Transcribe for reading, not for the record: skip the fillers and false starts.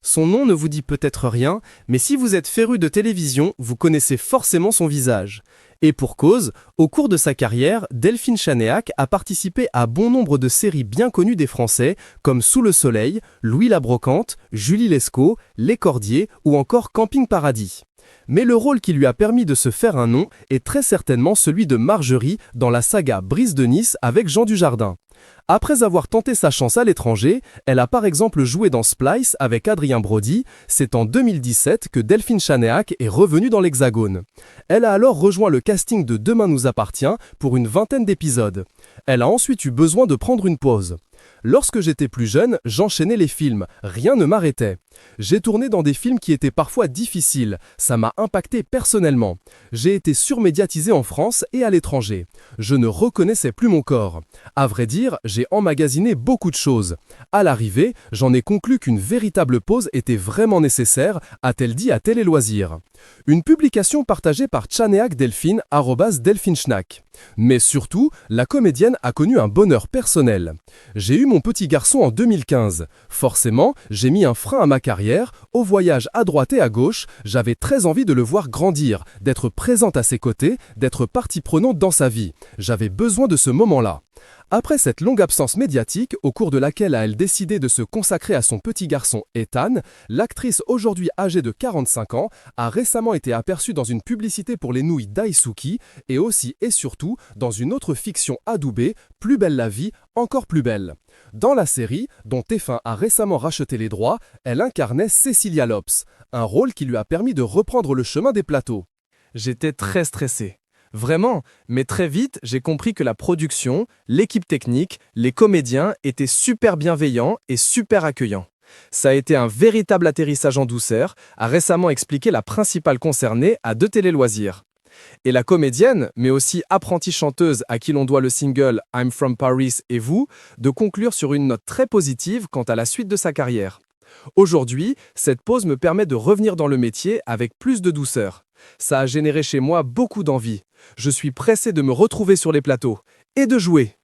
Son nom ne vous dit peut-être rien, mais si vous êtes féru de télévision, vous connaissez forcément son visage. Et pour cause, au cours de sa carrière, Delphine Chanéac a participé à bon nombre de séries bien connues des Français, comme Sous le Soleil, Louis la Brocante, Julie Lescaut, Les Cordiers ou encore Camping Paradis. Mais le rôle qui lui a permis de se faire un nom est très certainement celui de Marjorie dans la saga Brise de Nice avec Jean Dujardin. Après avoir tenté sa chance à l'étranger, elle a par exemple joué dans Splice avec Adrien Brody. C'est en 2017 que Delphine Chanéac est revenue dans l'Hexagone. Elle a alors rejoint le casting de Demain nous appartient pour une vingtaine d'épisodes. Elle a ensuite eu besoin de prendre une pause. Lorsque j'étais plus jeune, j'enchaînais les films, rien ne m'arrêtait. J'ai tourné dans des films qui étaient parfois difficiles, ça m'a impacté personnellement. J'ai été surmédiatisé en France et à l'étranger. Je ne reconnaissais plus mon corps. À vrai dire, j'ai emmagasiné beaucoup de choses. À l'arrivée, j'en ai conclu qu'une véritable pause était vraiment nécessaire, a-t-elle dit à Télé Loisirs. Une publication partagée par Chanéac Delphine, @DelphineChnack. Mais surtout, la comédienne a connu un bonheur personnel. J'ai eu mon petit garçon en 2015. Forcément, j'ai mis un frein à ma carrière, au voyage à droite et à gauche, j'avais très envie de le voir grandir, d'être présente à ses côtés, d'être partie prenante dans sa vie. J'avais besoin de ce moment-là. Après cette longue absence médiatique, au cours de laquelle a-t-elle décidé de se consacrer à son petit garçon Ethan, l'actrice aujourd'hui âgée de 45 ans a récemment été aperçue dans une publicité pour les nouilles Daisuki et aussi et surtout dans une autre fiction adoubée, Plus belle la vie, encore plus belle. Dans la série, dont TF1 a récemment racheté les droits, elle incarnait Cécilia Lops, un rôle qui lui a permis de reprendre le chemin des plateaux. J'étais très stressé. Vraiment, mais très vite, j'ai compris que la production, l'équipe technique, les comédiens étaient super bienveillants et super accueillants. Ça a été un véritable atterrissage en douceur, a récemment expliqué la principale concernée à De Télé Loisirs. Et la comédienne, mais aussi apprentie chanteuse à qui l'on doit le single I'm From Paris et vous, de conclure sur une note très positive quant à la suite de sa carrière. Aujourd'hui, cette pause me permet de revenir dans le métier avec plus de douceur. Ça a généré chez moi beaucoup d'envie. Je suis pressé de me retrouver sur les plateaux et de jouer.